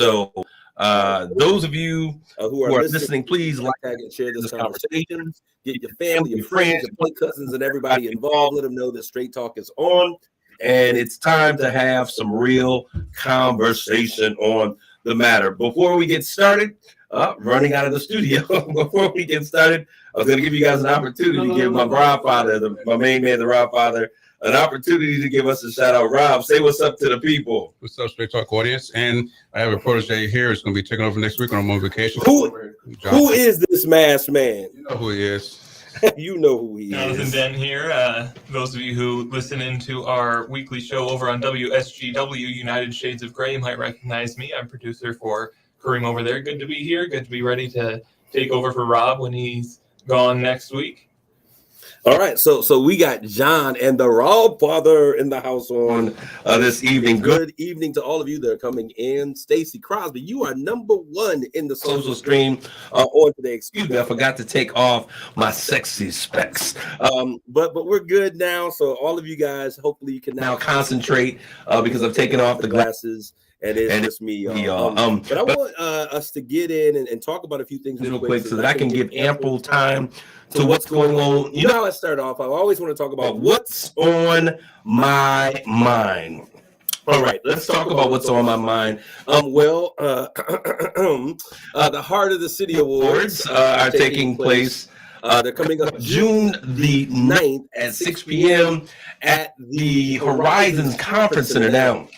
So those of you who are listening, please like and share this conversation. Get your family, your friends, your blood cousins, and everybody involved. Let them know that Straight Talk is on. And it's time to have some real conversation on the matter. Before we get started, running out of the studio. Before we get started, I was going to give you guys an opportunity to give my Godfather, my main man, the Godfather, an opportunity to give us a shout out. Rob, say what's up to the people. What's up, Straight Talk audience? And I have a protege here. It's going to be taking over next week when I'm on vacation. Who is this masked man? You know who he is. You know who he Jonathan is. Den here. Those of you who listen into our weekly show over on WSGW, United Shades of Gray, might recognize me. I'm producer for Kareem over there. Good to be here. Good to be ready to take over for Rob when he's gone next week. All right, so we got John and the Rob Father in the house on this evening. Good evening to all of you that are coming in. Stacy Crosby, you are number one in the social stream on today. Excuse me, I forgot to take off my sexy specs. But we're good now. So all of you guys, hopefully you can now concentrate because I've taken off the glasses. And it's just me. But I want us to get in and talk about a few things real quick so that I can give ample time to what's going on. You know how I start off. I always want to talk about what's on my mind. All right, let's talk about what's on my mind. The Heart of the City Awards are taking place. They're coming up June the 9th at 6 p.m. at the Horizons Conference Center. Now,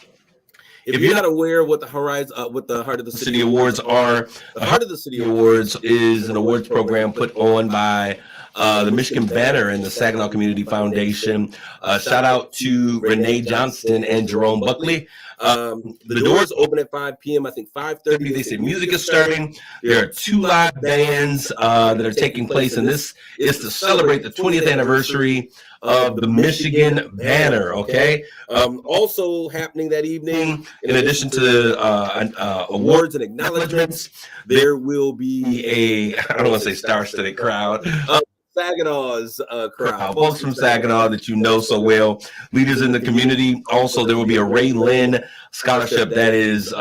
if you're not aware of what the Heart of the City Awards are, the Heart of the City Awards is an awards program put on by the Michigan Banner and the Saginaw Community Foundation. Shout out to Renee Johnston and Jerome Buckley. The doors open at 5 p.m. I think 5:30. They say music is starting. There are 2 live bands that are taking place, and this is to celebrate the 20th anniversary of the Michigan Banner. Okay. Also happening that evening, in addition to awards and acknowledgments, there will be I don't want to say star-studded crowd. Saginaw's crowd. Folks from Saginaw that you know so well, leaders in the community. Also, there will be a Ray Lynn scholarship that is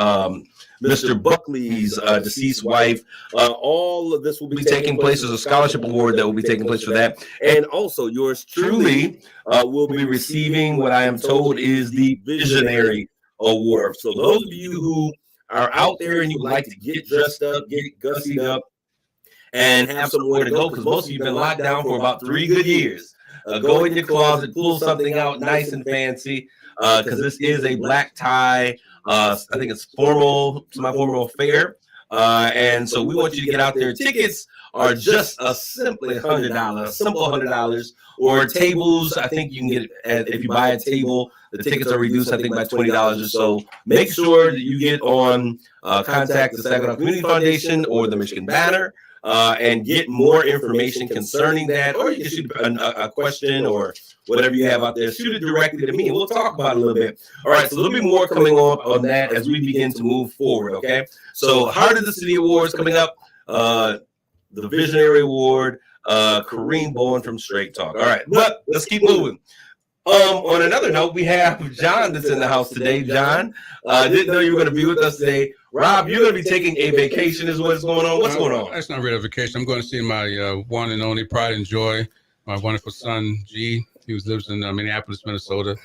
Mr. Buckley's deceased wife. All of this will be taking place. There's a scholarship award that will be taking place for that. And also, yours truly will be receiving what I am told is the Visionary Award. So those of you who are out there and you would like to get dressed up, get gussied up, and have somewhere to go, because most of you have been locked down for about 3 good years. Go in your closet, pull something out nice and fancy, because this is a black tie. I think it's formal, semi-formal affair. And so we want you to get out there. Tickets are just a simple $100, or tables. I think you can get it if you buy a table. The tickets are reduced, I think, by $20 or so. Make sure that you get on, contact the Saginaw Community Foundation or the Michigan Banner. And get more information concerning that, or you can shoot a question or whatever you have out there. Shoot it directly to me, and we'll talk about it a little bit. All right, so there'll be more coming on that as we begin to move forward, okay? So Heart of the City Awards coming up, the Visionary Award, Kareem Bowen from Straight Talk. All right, but let's keep moving. On another note, we have John that's in the house today. John, didn't know you were going to be with us today. Rob, you're going to be taking a vacation is what's going on. What's going on? That's not really a vacation. I'm going to see my one and only pride and joy, my wonderful son, G. He lives in Minneapolis, Minnesota.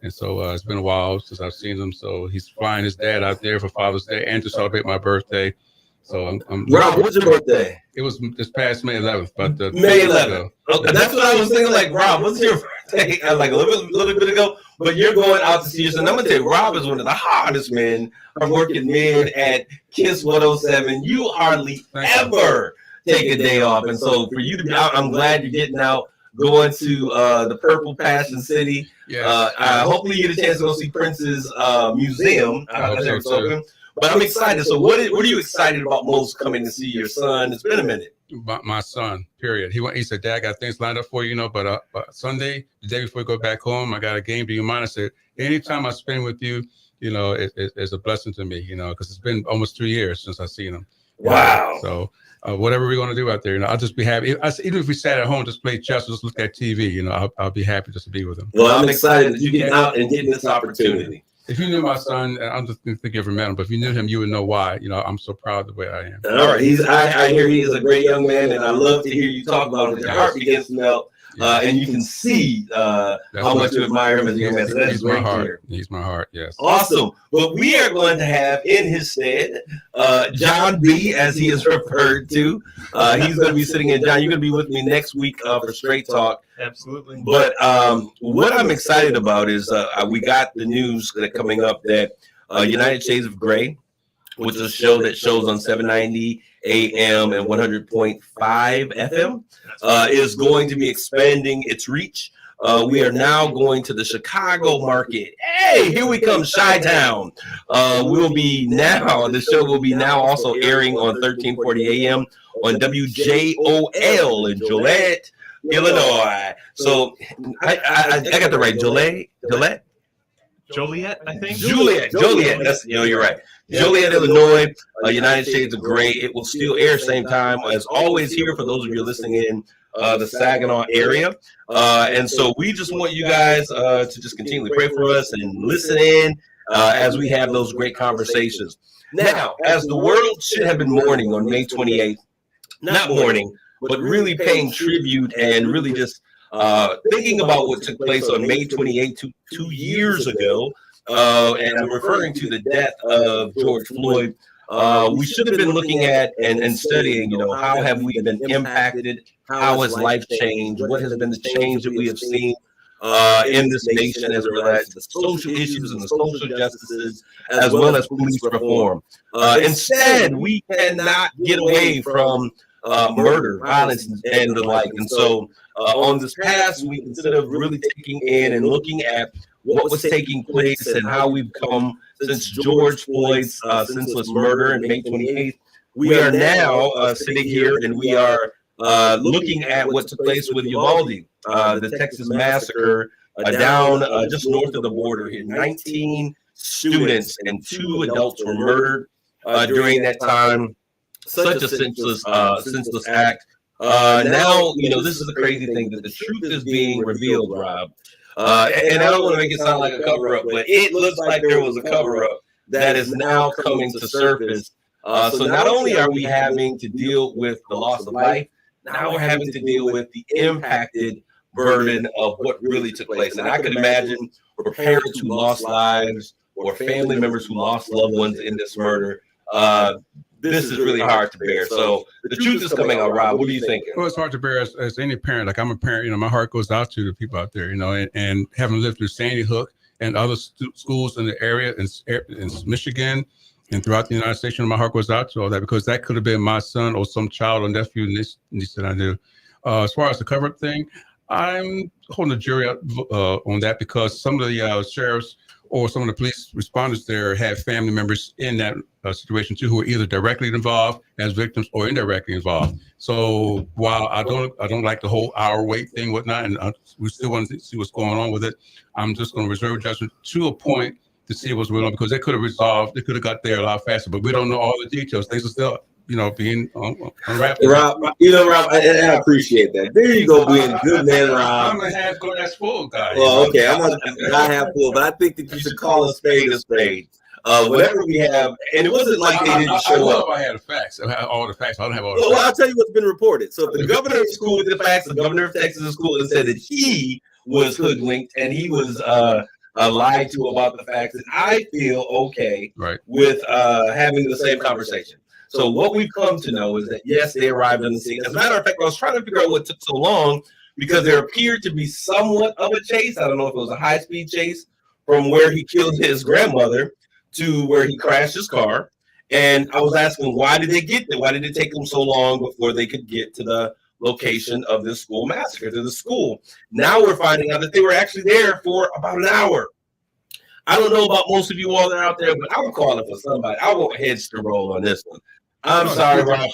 And so it's been a while since I've seen him. So he's flying his dad out there for Father's Day and to celebrate my birthday. So I'm Rob, what's your birthday? It was this past May 11th. But May 11th. Okay, that's what I was thinking. Like, Rob, what's your birthday? Like a little bit ago. But you're going out to see your son. I'm gonna tell you, Rob is one of the hardest men, working men at Kiss 107. You hardly ever take a day off, and so for you to be out, I'm glad you're getting out, going to the Purple Passion City. Yes. Hopefully, you get a chance to go see Prince's museum. But I'm excited. So, what are you excited about most coming to see your son? It's been a minute. My son, period. He said, Dad, I got things lined up for you, but Sunday, the day before we go back home, I got a game. Do you mind? I said, anytime I spend with you, it's a blessing to me, because it's been almost 3 years since I've seen him. Wow. So whatever we're going to do out there, I'll just be happy. Even if we sat at home, just play chess, just look at TV, I'll be happy just to be with him. Well, I'm excited that you get out and getting this opportunity. If you knew my son, I don't think you ever met him, but if you knew him, you would know why. You know, I'm so proud of the way I am. All right, I hear he is a great young man, and I love to hear you talk about him because your heart begins to melt, and you can see how much you admire him as a young man. So that's great to hear. He's my heart, yes. Awesome. But we are going to have in his stead John B, as he is referred to. He's going to be sitting in. John, you're going to be with me next week for Straight Talk. Absolutely. But what I'm excited about is we got the news that coming up that United Shades of Grey, which is a show that shows on 790 AM and 100.5 FM, is going to be expanding its reach. We are now going to the Chicago market. Hey, here we come, Chi-Town. The show will be now also airing on 1340 AM on WJOL in Joliet, Illinois. So I got the right, Joliet, I think. Joliet. That's, you're right. Joliet, Illinois, United Shades of Grey. It will still air same time as always here for those of you listening in the Saginaw area. And so we just want you guys to just continually pray for us and listen in as we have those great conversations. Now, as the world should have been mourning on May 28th, not mourning, but really paying tribute and really just thinking about what took place on May 28th, 2 years ago, and I'm referring to the death of George Floyd. We should have been looking at and studying, how have we been impacted? How has life changed? What has been the change that we have seen in this nation as it relates to the social issues and the social justices, as well as police reform? Instead, we cannot get away from murder, violence, and the like. And so on this past week, instead of really taking in and looking at what was taking place and how we've come since George Floyd's senseless murder on May 28th, we are now sitting here and we are looking at what took place with Uvalde, the Texas massacre down just north of the border here. 19 students and 2 adults were murdered during that time. Such a senseless act. Now, this is the crazy thing, that the truth is being revealed, Rob. And I don't want to make it sound like a cover-up, but it looks like there was a cover-up that is now coming to surface. So not only are we having to deal with the loss of life, now we're having to deal with the impacted burden of what really took place. And I could imagine for parents who lost lives or family members who lost loved ones in this murder, this is really hard to bear. So the truth is coming out, Rob. What are you thinking? Well, it's hard to bear as any parent. Like, I'm a parent, my heart goes out to the people out there, and having lived through Sandy Hook and other schools in the area in Michigan and throughout the United States, my heart goes out to all that, because that could have been my son or some child or nephew, niece that I knew. As far as the cover-up thing, I'm holding the jury up on that, because some of the sheriffs or some of the police responders there had family members in that situation too, who were either directly involved as victims or indirectly involved. So while I don't like the whole hour wait thing, whatnot, and we still want to see what's going on with it, I'm just going to reserve judgment to a point to see what's going on, because they could have got there a lot faster, but we don't know all the details. Things are still, being unwrapped. Rob, Rob, I appreciate that. There you go, being a good man, Rob. I'm a half glass full guy. Well, okay, I'm not half full, but I think that you should call a spade a spade. Whatever we have, and it wasn't like they didn't show up. I had the facts. I had all the facts. I don't have all the facts. Well, I'll tell you what's been reported. So if the governor of school with the facts, the governor of Texas is cool and said that he was hoodwinked and he was lied to about the facts, and I feel okay with having the same conversation. So what we've come to know is that, yes, they arrived on the scene. As a matter of fact, I was trying to figure out what took so long, because there appeared to be somewhat of a chase. I don't know if it was a high-speed chase from where he killed his grandmother to where he crashed his car. And I was asking, why did they get there? Why did it take them so long before they could get to the location of this school massacre, to the school? Now we're finding out that they were actually there for about an hour. I don't know about most of you all that are out there, but I'm calling for somebody. I want heads to roll on this one. I'm sorry, Rob.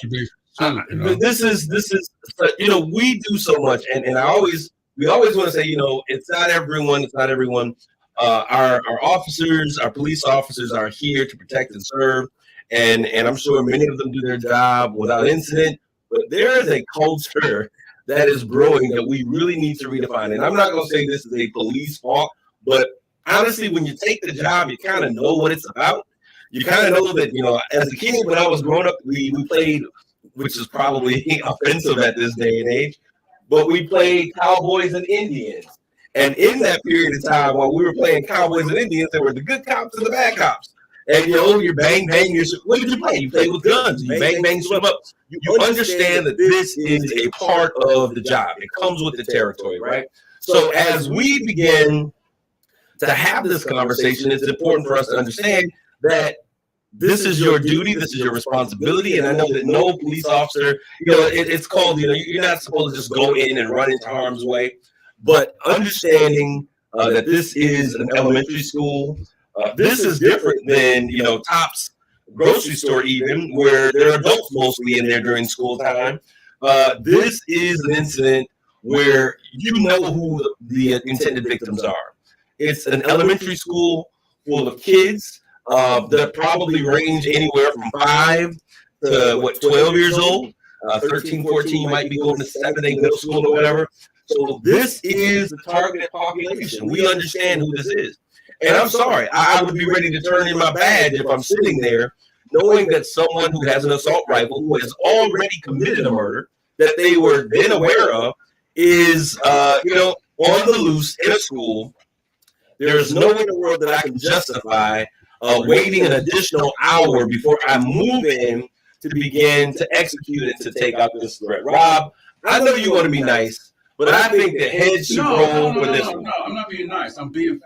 This is we do so much, and we always want to say, it's not everyone. It's not everyone. Our officers, our police officers, are here to protect and serve, and I'm sure many of them do their job without incident. But there is a culture that is growing that we really need to redefine. And I'm not going to say this is a police fault, but honestly, when you take the job, you kind of know what it's about. You kind of know that, as a kid, when I was growing up, we played, which is probably offensive at this day and age, but we played Cowboys and Indians. And in that period of time, while we were playing Cowboys and Indians, there were the good cops and the bad cops. And, you're bang, what did you play? You played with guns. You bang, shoot them up. You understand that this is a part of the job. It comes with the territory, right? So as we begin to have this conversation, it's important for us to understand that this is your duty, this is your responsibility, and I know that no police officer, it's called, you're not supposed to just go in and run into harm's way, but understanding that this is an elementary school, this is different than, Tops grocery store even, where there are adults mostly in there during school time. This is an incident where you know who the intended victims are. It's an elementary school full of kids that probably range anywhere from 5 to 12 years old. 13, 14 might be going to 7, 8 middle school or whatever. So this is the targeted population. We understand who this is. And I'm sorry, I would be ready to turn in my badge if I'm sitting there knowing that someone who has an assault rifle, who has already committed a murder that they were then aware of, is, on the loose in a school. There's no way in the world that I can justify waiting an additional hour before I move in to begin to execute it to take out this threat. Rob, I know you want to be nice, but I think the head should roll for this one. No, I'm not being nice. I'm being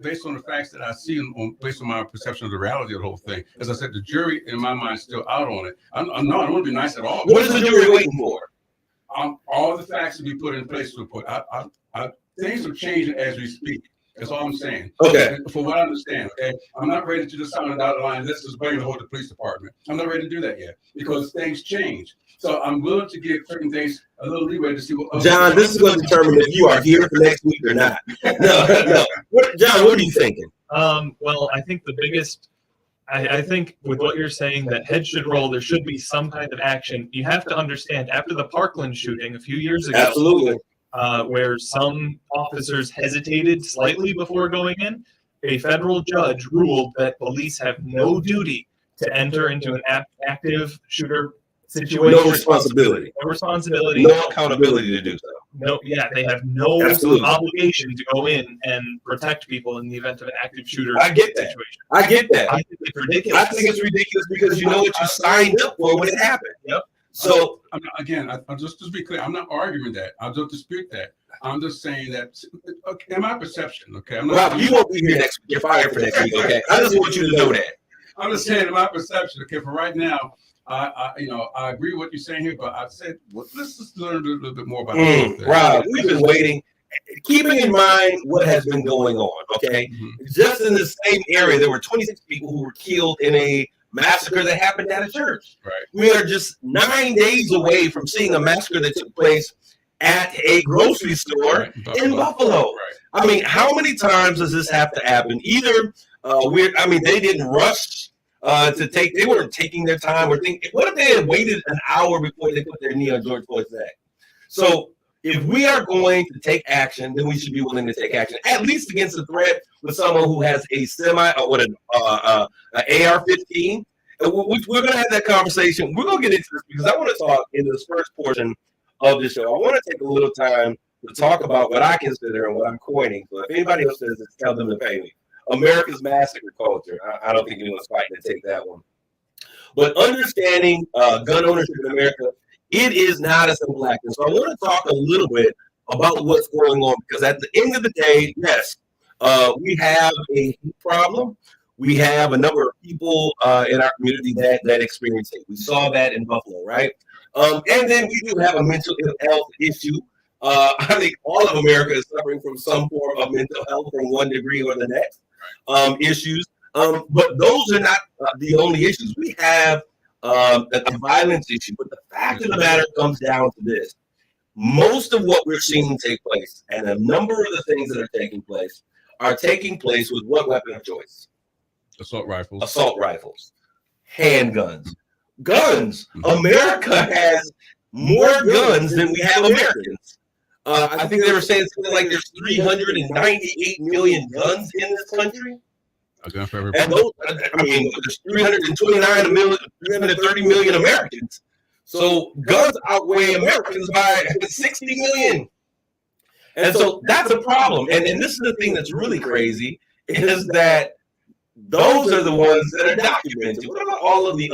based on the facts that I see, based on my perception of the reality of the whole thing. As I said, the jury, in my mind, is still out on it. I don't want to be nice at all. What is the jury waiting for? All the facts to be put in place to put. Things are changing as we speak. That's all I'm saying. Okay. For what I understand, okay? I'm not ready to just sign a dotted line. Let's just bring the whole police department. I'm not ready to do that yet because things change. So I'm willing to give certain things a little leeway to see what. John, this is going to determine if you are here for next week or not. No. John, what are you thinking? Well, I think the biggest. I think with what you're saying, that heads should roll. There should be some kind of action. You have to understand, after the Parkland shooting a few years ago, absolutely, where some officers hesitated slightly before going in, a federal judge ruled that police have no duty to enter into an active shooter situation. No responsibility. No responsibility. No accountability to do so. No, yeah, they have no obligation to go in and protect people in the event of an active shooter situation. I get that. I think it's ridiculous. I think it's ridiculous because you know what you signed up for when it happened. Yep. So I'm just to be clear, I'm not arguing that. I don't dispute that. I'm just saying that, okay, in my perception, okay. Rob, you won't be here next week. You're fired for next week, okay? I just want you to know that. I'm just saying, in my perception, okay. For right now, I agree with what you're saying here, but I said, let's just learn a little bit more about it. Rob, we've been waiting, keeping in mind what has been going on, okay? Mm-hmm. Just in the same area, there were 26 people who were killed in a massacre that happened at a church. Right. We are just 9 days away from seeing a massacre that took place at a grocery store in Buffalo. Right. I mean, how many times does this have to happen? Either they didn't rush they weren't taking their time or thinking, what if they had waited an hour before they put their knee on George Floyd's neck? So if we are going to take action, then we should be willing to take action, at least against the threat with someone who has a an AR-15. And we're going to have that conversation. We're going to get into this because I want to talk in this first portion of the show. I want to take a little time to talk about what I consider and what I'm coining. So if anybody else says this, tell them to pay me. America's massacre culture. I don't think anyone's fighting to take that one. But understanding gun ownership in America, it is not a simple act. And so I want to talk a little bit about what's going on, because at the end of the day, yes, we have a problem. We have a number of people in our community that experience it. We saw that in Buffalo, right? And then we do have a mental health issue. I think all of America is suffering from some form of mental health from one degree or the next. Issues, but those are not the only issues. We have a violence issue, but the fact of the matter comes down to this. Most of what we're seeing take place, and a number of the things that are taking place with what weapon of choice? Assault rifles, handguns, guns. America has more guns than we have Americans. I think they were saying something like there's 398 million guns in this country. A gun for everybody. And those, I mean, there's 329 million, 330 million Americans. So guns outweigh Americans by 60 million. And so that's a problem. And this is the thing that's really crazy is that those are the ones that are documented. What about all of the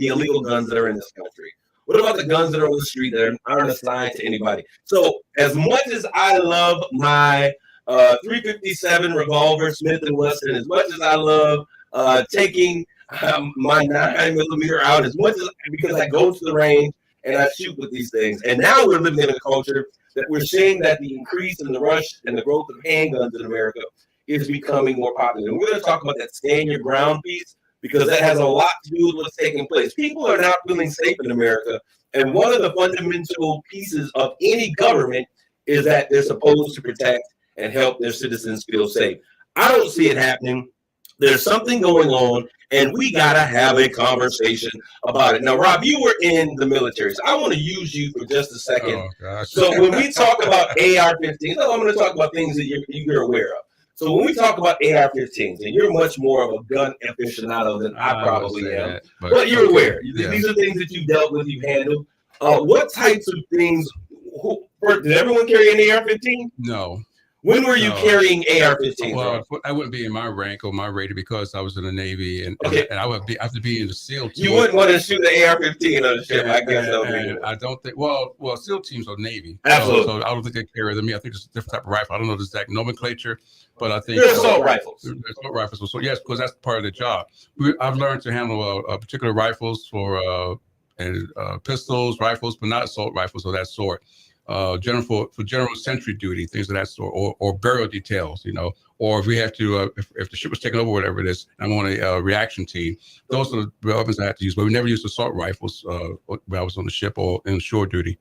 illegal guns that are in this country? What about the guns that are on the street that aren't assigned to anybody? So as much as I love my 357 revolver, Smith & Wesson, as much as I love taking my 9mm out, as much as because I go to the range and I shoot with these things. And now we're living in a culture that we're seeing that the increase in the rush and the growth of handguns in America is becoming more popular. And we're going to talk about that stand your ground piece because that has a lot to do with what's taking place. People are not feeling safe in America. And one of the fundamental pieces of any government is that they're supposed to protect and help their citizens feel safe. I don't see it happening. There's something going on, and we got to have a conversation about it. Now, Rob, you were in the military, so I want to use you for just a second. Oh, gosh. So when we talk about AR-15s, I'm going to talk about things that you're aware of. So when we talk about AR-15s, and you're much more of a gun aficionado than I probably am, that, but you're aware. Yeah. These are things that you've dealt with, you've handled. What types of things, did everyone carry an AR-15? No. When were you carrying AR-15s? Well, I wouldn't be in my rank or my rating because I was in the Navy, and I would have to be in the SEAL team. You wouldn't want to shoot the AR-15 on the ship, I guess. I don't think. Well, SEAL teams are Navy. Absolutely. So I don't think they carry them. I think it's a different type of rifle. I don't know the exact nomenclature, but I think they're assault rifles. They're assault rifles. So yes, because that's part of the job. I've learned to handle particular rifles for pistols, rifles, but not assault rifles of that sort. For general sentry duty, things of that sort, or burial details, or if we have to, if the ship was taken over, whatever it is, I'm on a reaction team. Those are the weapons I have to use, but we never used assault rifles when I was on the ship or in shore duty.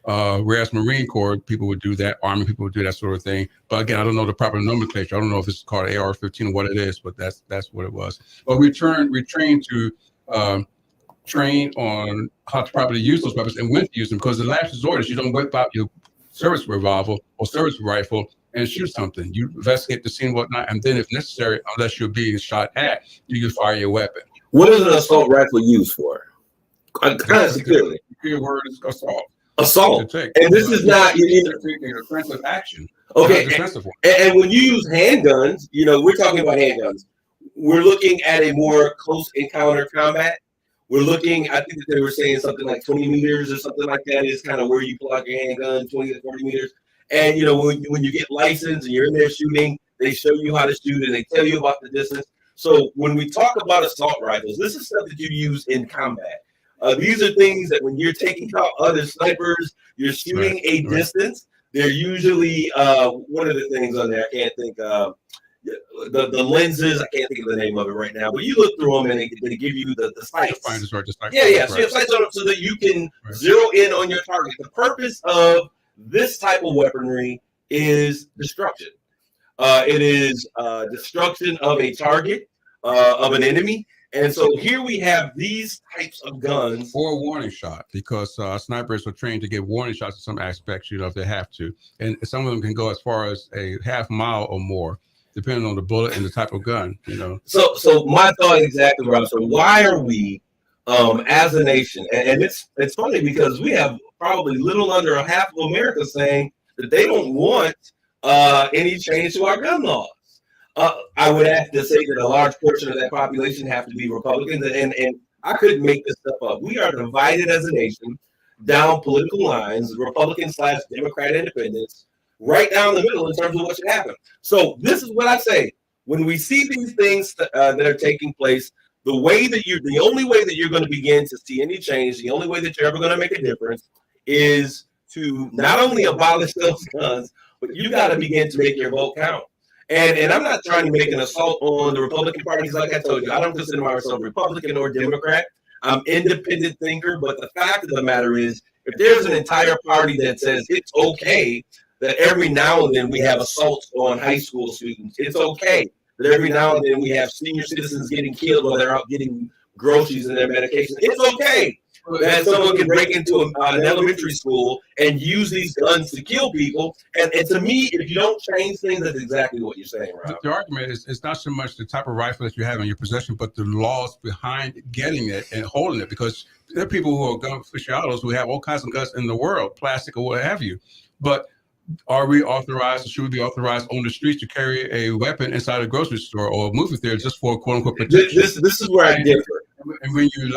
Whereas Marine Corps people would do that, Army people would do that sort of thing. But again, I don't know the proper nomenclature. I don't know if it's called AR-15 or what it is, but that's what it was. But we trained to train on how to properly use those weapons and when to use them, because the last resort is you don't whip out your service revolver or service rifle and shoot something. You investigate the scene and whatnot, and then if necessary, unless you're being shot at, you can fire your weapon. What is an assault rifle used for? Kind of securely. Your word is assault. Assault. And this is not defensive action. Okay. And when you use handguns, we're talking about handguns. We're looking at a more close encounter combat. We're looking, I think that they were saying something like 20 meters or something like that is kind of where you pull out your handgun, 20 to 40 meters. And, when you get licensed and you're in there shooting, they show you how to shoot and they tell you about the distance. So when we talk about assault rifles, this is stuff that you use in combat. These are things that when you're taking out other snipers, you're shooting a distance. They're usually, what are the things on there? I can't think the lenses, I can't think of the name of it right now, but you look through them and they give you the sights. Yeah. So you have sights on them so that you can zero in on your target. The purpose of this type of weaponry is destruction. It is destruction of a target, of an enemy. And so here we have these types of guns. Or a warning shot, because snipers are trained to get warning shots in some aspects, if they have to. And some of them can go as far as a half mile or more, depending on the bullet and the type of gun, So my thought exactly, Rob. So why are we, as a nation, and it's funny because we have probably little under a half of America saying that they don't want any change to our gun laws. I would have to say that a large portion of that population have to be Republicans, and I couldn't make this stuff up. We are divided as a nation down political lines, Republican/Democrat independents, right down the middle in terms of what should happen. So this is what I say. When we see these things that are taking place, the only way that you're going to begin to see any change, the only way that you're ever going to make a difference is to not only abolish those guns, but you got to begin to make your vote count. And I'm not trying to make an assault on the Republican parties. Like I told you, I don't consider myself Republican or Democrat. I'm independent thinker. But the fact of the matter is, if there's an entire party that says it's okay that every now and then we have assaults on high school students, it's okay that every now and then we have senior citizens getting killed while they're out getting groceries and their medication, it's okay that someone can break into an elementary school and use these guns to kill people. And to me, if you don't change things, that's exactly what you're saying, Rob. The argument is it's not so much the type of rifle that you have in your possession, but the laws behind getting it and holding it. Because there are people who are gun aficionados who have all kinds of guns in the world, plastic or what have you. But are we authorized, or should we be authorized on the streets to carry a weapon inside a grocery store or a movie theater just for quote unquote protection? This is where I differ. And when you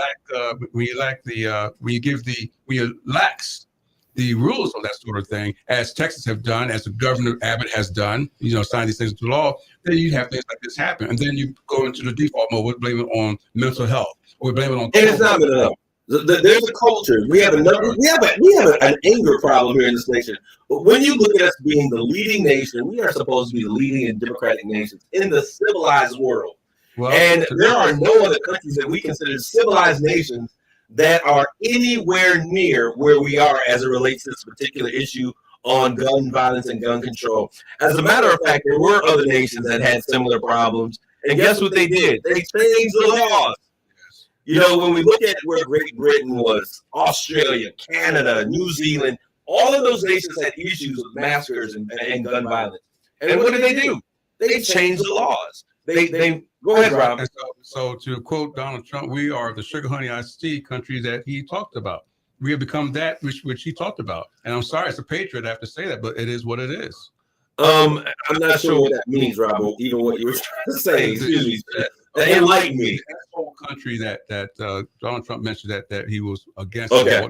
lax the rules of that sort of thing, as Texas have done, as the Governor Abbott has done, signed these things into law, then you have things like this happen, and then you go into the default mode. We blame it on mental health. We blame it on. And it's not mental health. There's a culture. We have an anger problem here in this nation. But when you look at us being the leading nation, we are supposed to be the leading and democratic nations in the civilized world. Well, and there are no other countries that we consider civilized nations that are anywhere near where we are as it relates to this particular issue on gun violence and gun control. As a matter of fact, there were other nations that had similar problems. And guess what they did? They changed the laws. When we look at where Great Britain was, Australia, Canada, New Zealand, all of those nations had issues with massacres and gun violence. And what did they do? They changed the laws. They go ahead, Rob. So to quote Donald Trump, we are the sugar honey iced tea country that he talked about. We have become that which he talked about. And I'm sorry, as a patriot, I have to say that, but it is what it is. I'm not sure what that means, Rob, even what you were trying to say. Excuse me. Enlighten me. That whole country that Donald Trump mentioned that he was against. Okay.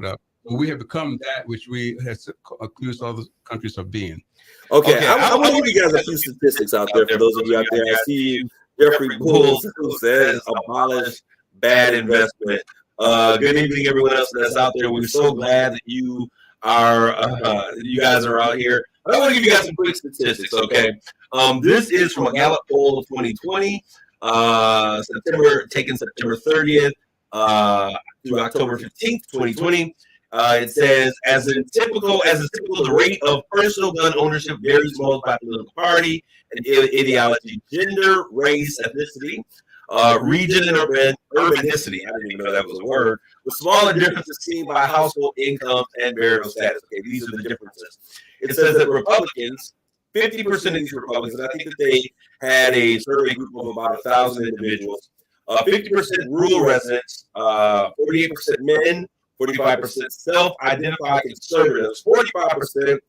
We have become that which we have accused other countries of being. Okay. I want to give you guys a few statistics out there for those of you out there. I see Jeffrey Bulls who says abolish bad investment. Good evening, everyone else that's out there. We're so glad that you guys are out here. I want to give you guys some quick statistics, okay? This is from a Gallup poll of 2020, September 30th through October 15th, 2020. It says, as is typical, the rate of personal gun ownership varies most by political party and ideology, gender, race, ethnicity, region, and urbanicity. I didn't even know that was a word. With smaller differences seen by household incomes and marital status. Okay, these are the differences. It says that Republicans, 50% of these Republicans, and I think that they had a survey group of about 1,000 individuals, 50% rural residents, 48% men, 45% self-identified conservatives, 45%,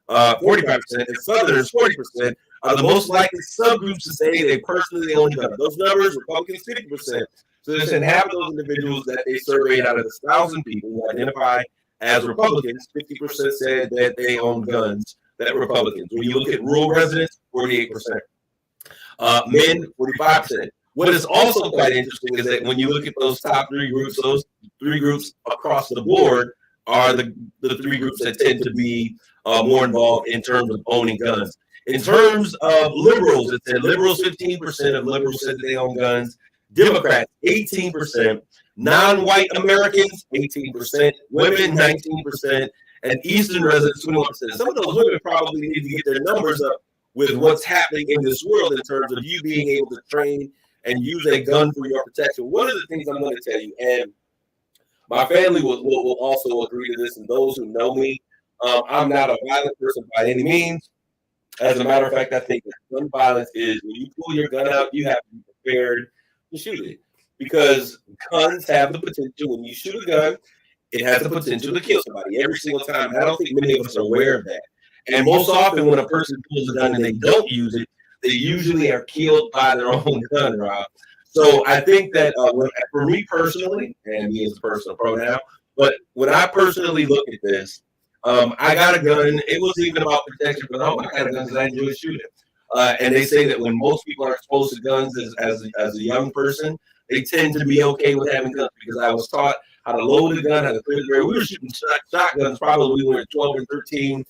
and Southerners, 40%, are the most likely subgroups to say they personally own guns. Those numbers, Republicans, 50%. So there's half of those individuals that they surveyed out of the 1,000 people who identify as Republicans, 50% said that they own guns, that Republicans. When you look at rural residents, 48%. Men, 45%. What is also quite interesting is that when you look at those top three groups, those three groups across the board are the three groups that tend to be more involved in terms of owning guns. In terms of liberals, it said liberals, 15% of liberals said that they own guns. Democrats, 18%. Non-white Americans, 18%. Women, 19%. And Eastern residents, 21%. Some of those women probably need to get their numbers up with what's happening in this world in terms of you being able to train and use a gun for your protection. One of the things I'm going to tell you, and my family will also agree to this, and those who know me, I'm not a violent person by any means. As a matter of fact, I think that gun violence is when you pull your gun out, you have to be prepared to shoot it. Because guns have the potential, when you shoot a gun, it has the potential to kill somebody every single time. And I don't think many of us are aware of that. And most often when a person pulls a gun and they don't use it, they usually are killed by their own gun, Rob. So I think that for me personally, and me as a personal pronoun, but when I personally look at this, I got a gun. It wasn't even about protection for the home. I got a gun because I enjoy shooting. And they say that when most people are exposed to guns as a young person, they tend to be okay with having guns because I was taught how to load a gun, how to clear the barrel. We were shooting shotguns probably when we were 12 and 13,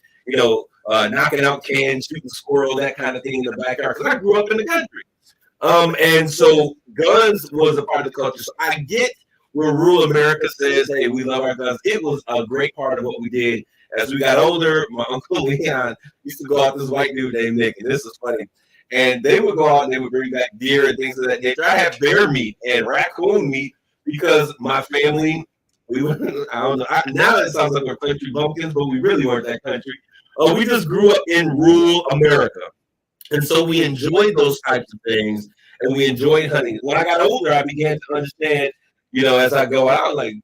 knocking out cans, shooting squirrel, that kind of thing in the backyard. Because I grew up in the country. And so guns was a part of the culture. So I get where rural America says, hey, we love our guns. It was a great part of what we did. As we got older, my uncle Leon used to go out with this white dude named Nick, and this is funny. And they would go out and they would bring back deer and things of that nature. I had bear meat and raccoon meat because my family We were, I don't know. Now it sounds like we're country bumpkins, but we really weren't that country. We just grew up in rural America. And so we enjoyed those types of things, and we enjoyed hunting. When I got older, I began to understand, as I go out, like,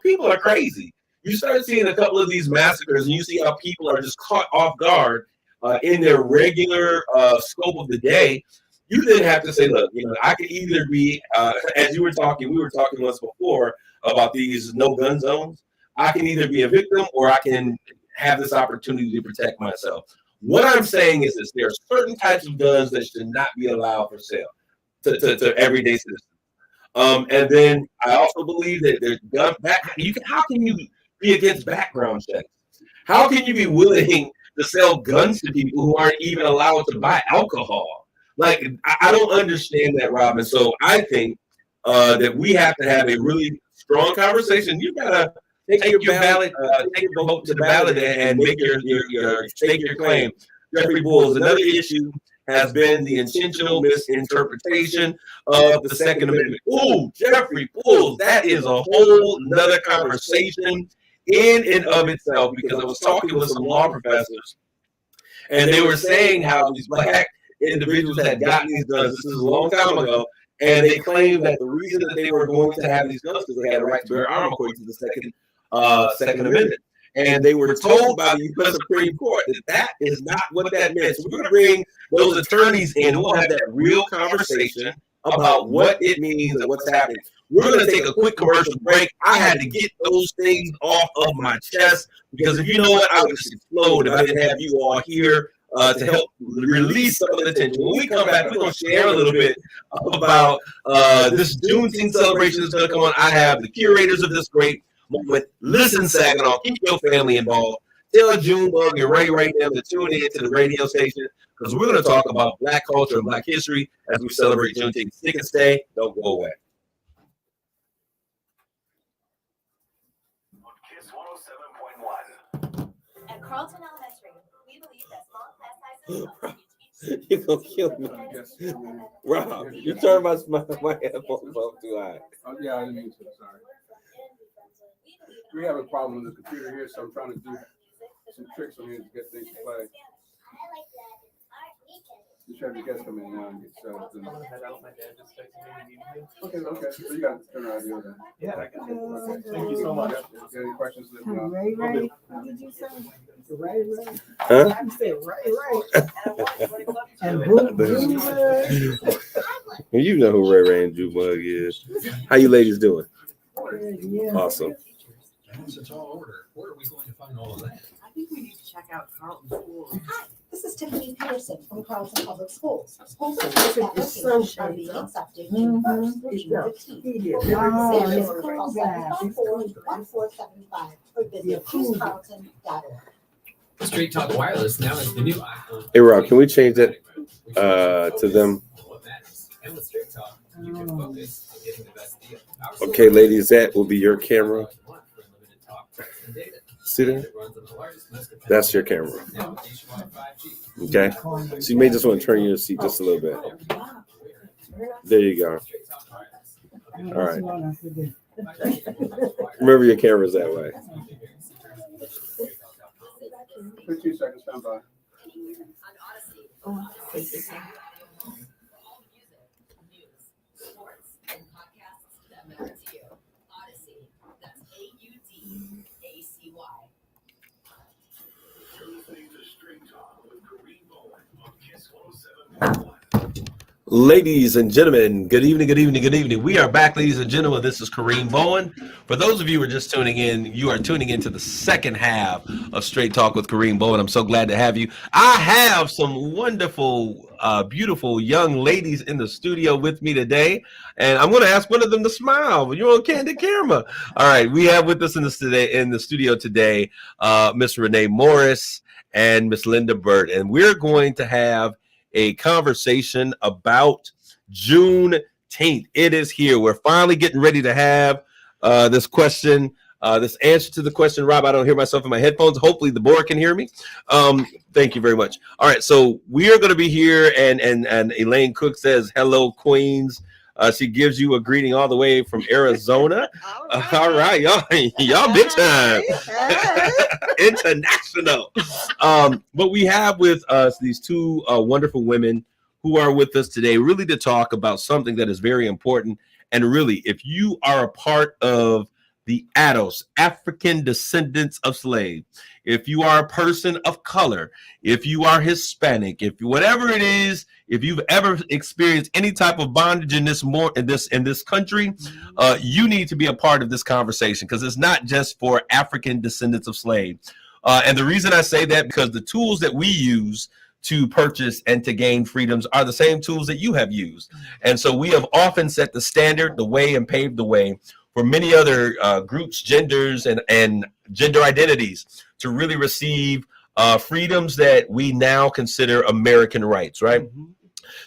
people are crazy. You start seeing a couple of these massacres, and you see how people are just caught off guard in their regular scope of the day. You then have to say, look, I could either be, as we were talking once before about these no gun zones. I can either be a victim or I can have this opportunity to protect myself. What I'm saying is this: there are certain types of guns that should not be allowed for sale to everyday citizens. And then I also believe that there's gun back. How can you be against background checks? How can you be willing to sell guns to people who aren't even allowed to buy alcohol? Like, I don't understand that, Rob. And so I think that we have to have a really strong conversation. You gotta take your ballot, take your vote to the ballot, and make your stake your claim. Jeffrey Bulls. Another issue has been the intentional misinterpretation of the Second Amendment. Ooh, Jeffrey Bulls, that is a whole nother conversation in and of itself, because I was talking with some law professors, and they were saying how these black individuals had gotten these guns. This is a long time ago. And they claimed that the reason that they were going to have these guns because they had a right to bear arms according to the Second Amendment. And they were told by the U.S. Supreme Court that that is not what that meant. So we're going to bring those attorneys in. We'll have that real conversation about what it means and what's happening. We're going to take a quick commercial break. I had to get those things off of my chest because if you know what, I would just explode if I didn't have you all here to help release some of the tension. When we come back, we're going to share a little bit about this Juneteenth celebration that's going to come on. I have the curators of this great moment. Listen, Saginaw, keep your family involved. Tell Junebug and Ray them to tune in to the radio station because we're going to talk about Black culture and Black history as we celebrate Juneteenth. Stick and stay. Don't go away. Kiss 107.1. At Carlton Elementary, we believe that small class sizes You're going to kill me. Rob, you turned my headphones off too high. Oh, yeah, I didn't mean to. Sorry. We have a problem with the computer here, so I'm trying to do some tricks on here to get things to play. You should have your guests come in now and get set up. I'm gonna head out. My dad just texted me. Okay. So you got to turn around here then. Yeah, I got it. Thank you so much. If you have any questions, let me know. Ray. What did you say? Ray. Huh? You said Ray. And Junebug. You know who Ray and Junebug is. How you ladies doing? Yeah. Awesome. It's a tall order. Where are we going to find all of that? I think we need to check out Carlton Schools. Hi, this is Tiffany Peterson from Carlton Public Schools. Schools are It's so are being shaped up. accepted June 1st through It's June up. 15th. Oh, Visit it's cool, guys. 1475 or visit choosecarlton.org. Straight Talk Wireless now is the new iPhone. Hey, Rob, can we change that to them? What matters. And with Straight Talk, you can focus on getting the best deal. Okay, ladies, that will be your camera. See that? That's your camera. Okay. So you may just want to turn your seat just a little bit. There you go. All right. Remember your camera's that way. 15 seconds, stand by. Ladies and gentlemen, good evening. We are back, ladies and gentlemen. This is Kareem Bowen. For those of you who are just tuning in, you are tuning into the second half of Straight Talk with Kareem Bowen. I'm so glad to have you. I have some wonderful, beautiful young ladies in the studio with me today, and I'm going to ask one of them to smile. You're on candid camera. All right, we have with us in the studio today, Miss Renee Morris and Miss Linda Burt, and we're going to have a conversation about Juneteenth. It is here. We're finally getting ready to have this question, this answer to the question. Rob, I don't hear myself in my headphones. Hopefully the board can hear me. Thank you very much. All right, so we are going to be here, and Elaine Cook says, hello, Queens. She gives you a greeting all the way from Arizona. All right, y'all big time. International. But we have with us these two wonderful women who are with us today, really to talk about something that is very important. And really, if you are a part of the ADOS, African descendants of slaves, if you are a person of color, if you are Hispanic, if whatever it is, if you've ever experienced any type of bondage in this country, you need to be a part of this conversation, because it's not just for African descendants of slaves. And the reason I say that, because the tools that we use to purchase and to gain freedoms are the same tools that you have used. And so we have often set the standard, the way, and paved the way for many other groups, genders, and gender identities to really receive freedoms that we now consider American rights, right? Mm-hmm.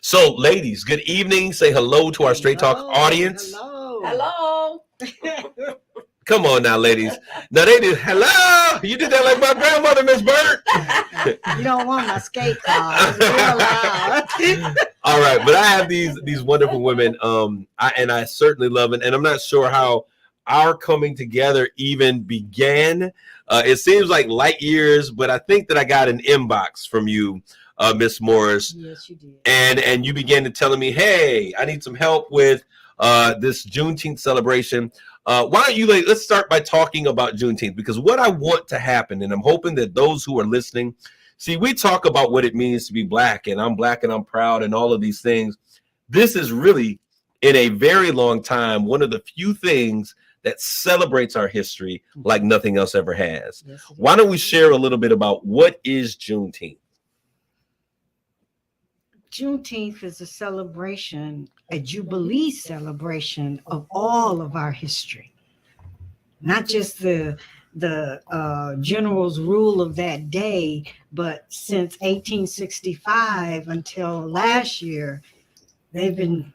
So, ladies, good evening. Say hello to our Straight Talk audience. Hello. Come on now, ladies. Now they did hello. You did that like my grandmother, Miss Bird. You don't want my skate cards. All right, but I have these wonderful women. I certainly love it, and I'm not sure how our coming together even began. It seems like light years, but I think that I got an inbox from you, Miss Morris. Yes, you did. And you began to telling me, hey, I need some help with this Juneteenth celebration. Why don't you let's start by talking about Juneteenth, because what I want to happen, and I'm hoping that those who are listening, see, we talk about what it means to be black and I'm proud and all of these things. This is really, in a very long time, one of the few things that celebrates our history like nothing else ever has. Yes, why don't we share a little bit about what is Juneteenth? Juneteenth is a celebration, a jubilee celebration of all of our history, not just the general's rule of that day, but since 1865 until last year, they've been,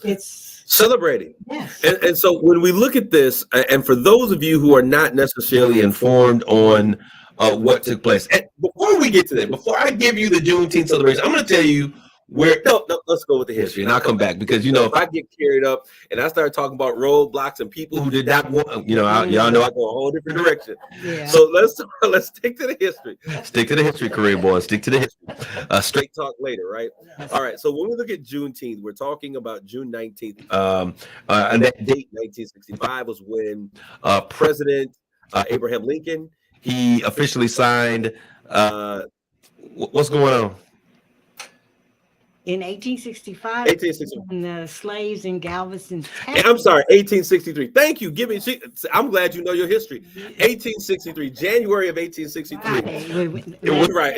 it's celebrating. Yes. And so when we look at this, and for those of you who are not necessarily informed on what took place, and before we get to that, before I give you the Juneteenth celebration, I'm going to tell you where. No, let's go with the history, and I'll come back, because if I get carried up and I start talking about roadblocks and people who did not want, y'all know I go a whole different direction. Yeah. So let's stick to the history. Stick to the history, Kareem Bowen. Stick to the history. Straight talk later, right? All right. So when we look at Juneteenth, we're talking about June 19th, and that date, 1965, was when President Abraham Lincoln, he officially signed. What's going on? In 1865, when the slaves in Galveston, Texas. I'm sorry, 1863. Thank you. I'm glad you know your history. 1863, January of 1863. It was right.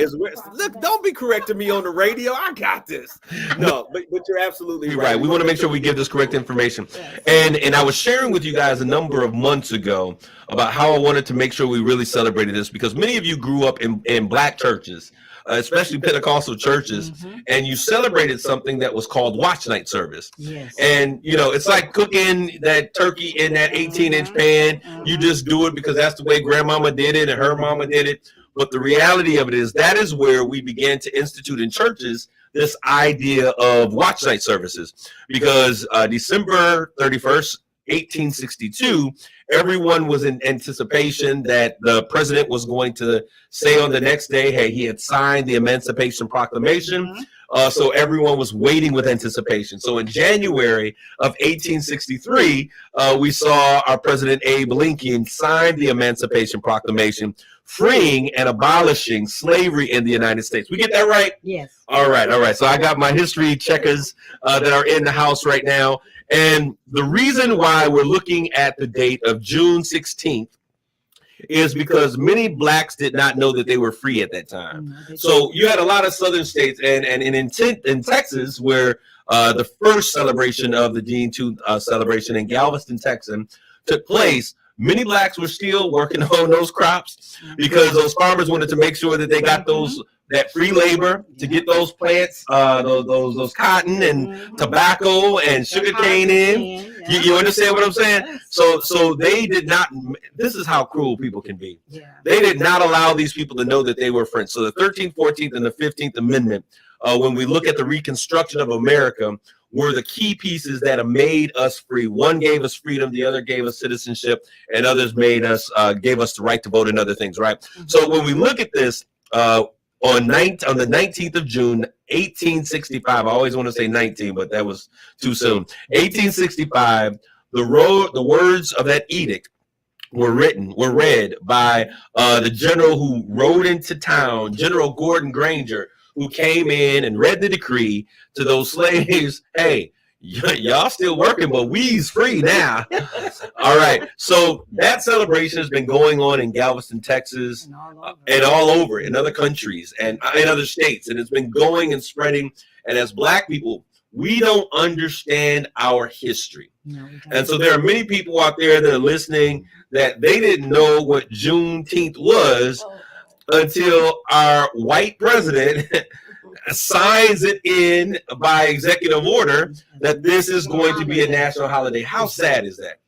Look, don't be correcting me on the radio. I got this. No, but you're absolutely right. We want to make sure we give this correct information. And I was sharing with you guys a number of months ago about how I wanted to make sure we really celebrated this, because many of you grew up in black churches, especially Pentecostal churches, and you celebrated something that was called watch night service. Yes. And it's like cooking that turkey in that 18-inch pan. You just do it because that's the way grandmama did it and her mama did it. But the reality of it is that is where we began to institute in churches this idea of watch night services, because December 31st, 1862, everyone was in anticipation that the president was going to say on the next day, hey, he had signed the Emancipation Proclamation. So everyone was waiting with anticipation. So in January of 1863, we saw our President Abe Lincoln sign the Emancipation Proclamation, freeing and abolishing slavery in the United States. We get that right? Yes. All right. So I got my history checkers that are in the house right now. And the reason why we're looking at the date of June 16th is because many blacks did not know that they were free at that time. So you had a lot of southern states, and in Texas, where the first celebration of the Juneteenth celebration in Galveston, Texas, took place. Many blacks were still working on those crops because those farmers wanted to make sure that they got that free labor to get those plants, those cotton and tobacco and sugar cane in. You understand what I'm saying? So they did not. This is how cruel people can be. They did not allow these people to know that they were French. So the 13th, 14th, and the 15th Amendment, when we look at the Reconstruction of America, were the key pieces that have made us free. One gave us freedom, the other gave us citizenship, and others gave us the right to vote and other things, right? So when we look at this, on the 19th of June, 1865, I always want to say 19, but that was too soon. 1865, the words of that edict were read by the general who rode into town, General Gordon Granger, who came in and read the decree to those slaves. Hey, y'all still working, but we's free now. All right. So that celebration has been going on in Galveston, Texas, and all over in other countries and in other states. And it's been going and spreading. And as Black people, we don't understand our history. No, and so there are many people out there that are listening that they didn't know what Juneteenth was until our white president signs it in by executive order that this is going to be a national holiday. How sad is that?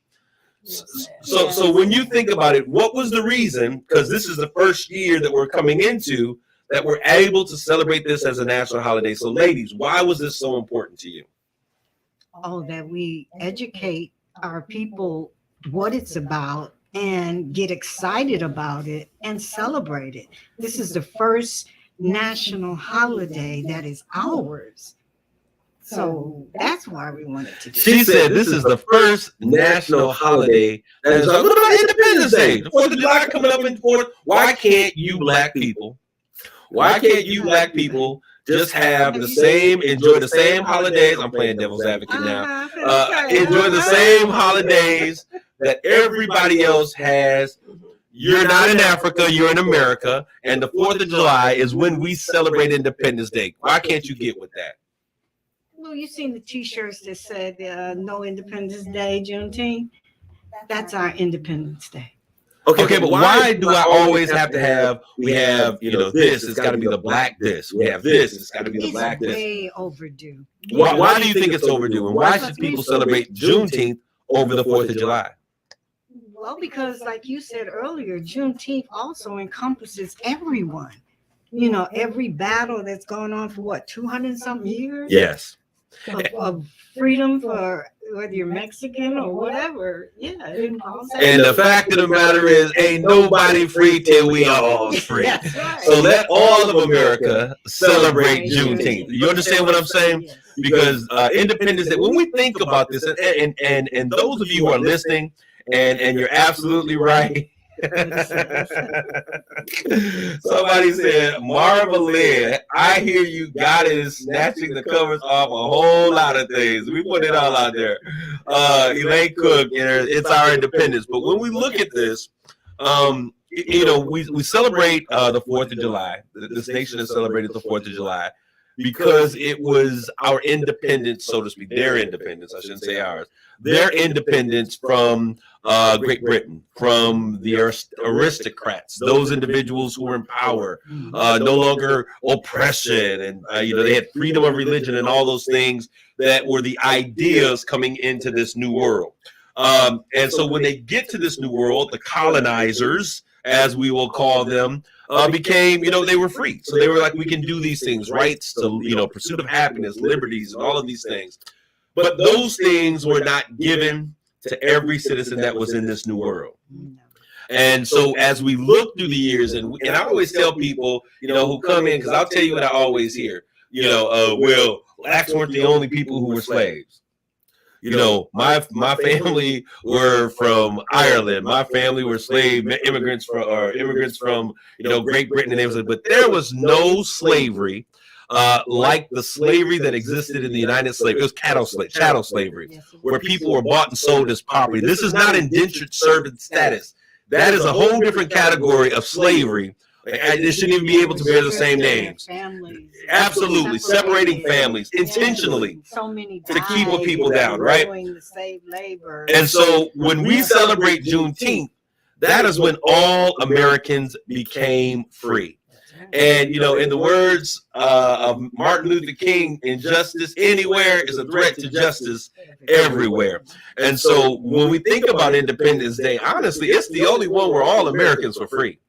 So when you think about it, what was the reason? Because this is the first year that we're coming into that we're able to celebrate this as a national holiday. So ladies, why was this so important to you? Oh, that we educate our people what it's about and get excited about it and celebrate it. This is the first national holiday that is ours. So that's why we wanted to do it. She said this is the first national holiday that is what about Independence Day? The 4th of July coming up in 4th. Why can't you Black people? Why can't you Black people just have the same, enjoy the same holidays? I'm playing devil's advocate now. Enjoy the same holidays that everybody else has. You're not in Africa, you're in America, and the 4th of July is when we celebrate Independence Day. Why can't you get with that? Well, you seen the T-shirts that said no Independence Day, Juneteenth? That's our Independence Day. Okay, but why do I always have to have, we have, this, it's got to be the Black this. We have this, it's got to be the Black this. It's way overdue. Why do you think it's overdue? And why should people celebrate Juneteenth over the 4th of July? Well, because like you said earlier, Juneteenth also encompasses everyone. Every battle that's going on for 200-something years? Yes. Of freedom for whether you're Mexican or whatever. Yeah. And the fact of the matter is, ain't nobody free till we all free. That's right. So let all of America celebrate Juneteenth. You understand what I'm saying? Yes. Because Independence Day, when we think about this, and those of you who are listening, and you're absolutely right. Somebody said, Marva Lynn, I hear you got it is snatching the covers off a whole lot of things. We put it all out there. Elaine Cook, it's our independence. But when we look at this, we celebrate the 4th of July. This nation has celebrated the 4th of July because it was our independence, so to speak, their independence, I shouldn't say ours, their independence from Great Britain, from the aristocrats, those individuals who were in power, no longer oppression, and they had freedom of religion and all those things that were the ideas coming into this new world. And so when they get to this new world, the colonizers, as we will call them, became, they were free. So they were like, we can do these things, rights to, pursuit of happiness, liberties, and all of these things. But those things were not given to every citizen that was in this new world. And so as we look through the years, and I always tell people, who come in, because I'll tell you what I always hear, well, blacks weren't the only people who were slaves. My family were from Ireland. My family were slave immigrants from Great Britain and everything. But there was no slavery like the slavery that existed in the United States. It was chattel slavery, where people were bought and sold as property. This is not indentured servant status. That is a whole different category of slavery. They shouldn't even be able to bear the same names. Absolutely, separating families intentionally to keep people down, right? And so when we celebrate Juneteenth, that is when all Americans became free. And, in the words of Martin Luther King, injustice anywhere is a threat to justice everywhere. And so when we think about Independence Day, honestly, it's the only one where all Americans were free.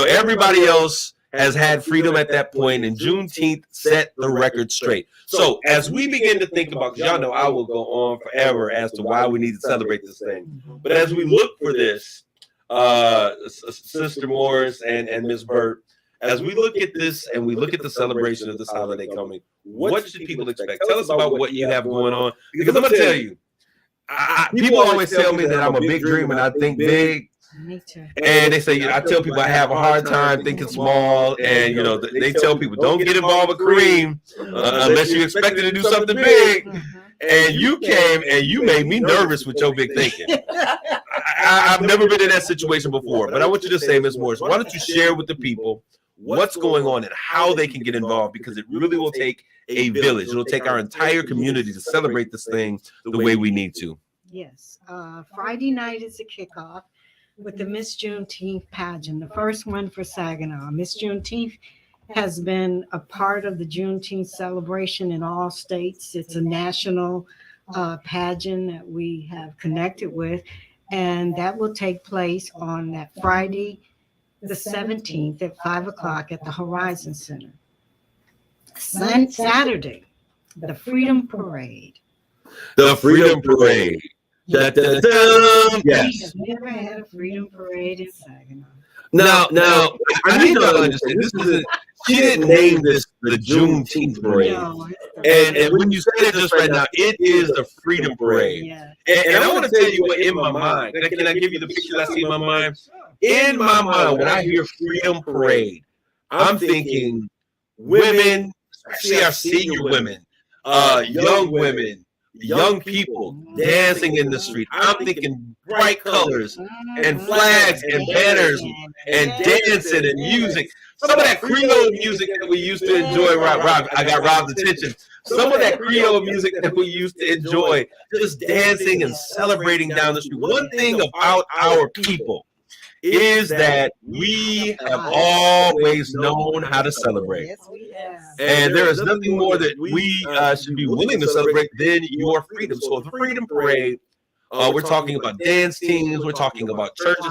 Everybody else has had freedom at that point, and Juneteenth set the record straight. So as we begin to think about, because y'all know I will go on forever as to why we need to celebrate this thing, but as we look for this, Sister Morris and Ms. Burt, as we look at this and we look at the celebration of this holiday coming, what should people expect? Tell us about what you have going on, because I'm going to tell you, people always tell me that I'm a big dreamer and I think big. Me too. And they say, I tell people I have a hard time thinking small. And, they tell people, don't get involved with Kareem unless you expected to do something big. And you came and you made me nervous with your big thinking. I've never been in that situation before. But I want you to say, Ms. Morris, why don't you share with the people what's going on and how they can get involved? Because it really will take a village. It'll take our entire community to celebrate this thing the way we need to. Yes. Friday night is the kickoff with the Miss Juneteenth pageant, the first one for Saginaw. Miss Juneteenth has been a part of the Juneteenth celebration in all states. It's a national pageant that we have connected with, and that will take place on that Friday, the 17th at 5 o'clock at the Horizon Center. Saturday, the Freedom Parade. The Freedom Parade. Da, da, da. Yes. We've never had a Freedom Parade in Saginaw. Now, I need to understand. This isn't. She didn't name this the Juneteenth Parade. No, And when you said it just right now, it is the Freedom Parade. yeah. And I want to tell you what in my mind. Can I give you the picture I see in my mind? In my mind, when I hear Freedom Parade, I'm thinking women, especially our senior women, young women, young people dancing in the street. I'm thinking bright colors and flags and banners and dancing and music. Some of that Creole music that we used to enjoy, Rob, I got Rob's attention. Some of that Creole music that we used to enjoy, just dancing and celebrating down the street. One thing about our people is that we have always known how to celebrate. Yes, we have. And there is nothing more that we should be willing to celebrate than your freedom. So the Freedom Parade, we're talking about dance teams, we're talking about churches.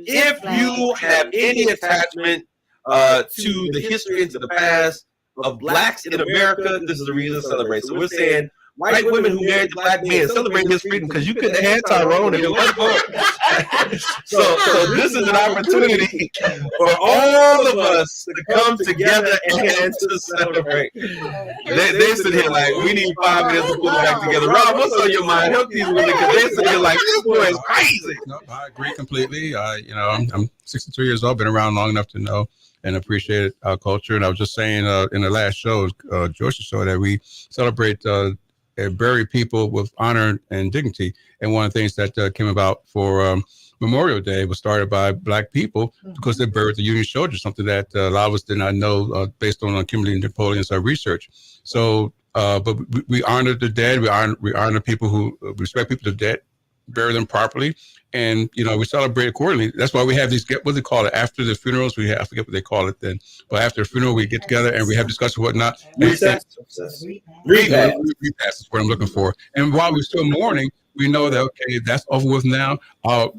If you have any attachment to the history and to the past of blacks in America, this is the reason to celebrate. So we're saying white women who married black men, celebrate his freedom, because you couldn't have had Tyrone if it wasn't for it. So this is an opportunity for all of us to come together and to celebrate. They sit here like, we need 5 minutes to pull it back together. Rob, what's on your mind? Help these women, because they sit here like, this boy is crazy. No, I agree completely. I'm 63 years old, been around long enough to know and appreciate our culture. And I was just saying in the last show, George's show, that we celebrate bury people with honor and dignity. And one of the things that came about for Memorial Day was started by Black people because they buried the Union soldiers, something that a lot of us did not know based on Kimberly and Napoleon's research. So, but we honor the dead. We honor people who respect people to dead, bury them properly. And, we celebrate accordingly. That's why we have these, what do they call it? After the funerals, I forget what they call it then. But after the funeral, we get together and we have discussions and whatnot. Repass is what I'm looking for. And while we're still mourning, we know that, okay, that's over with now. Our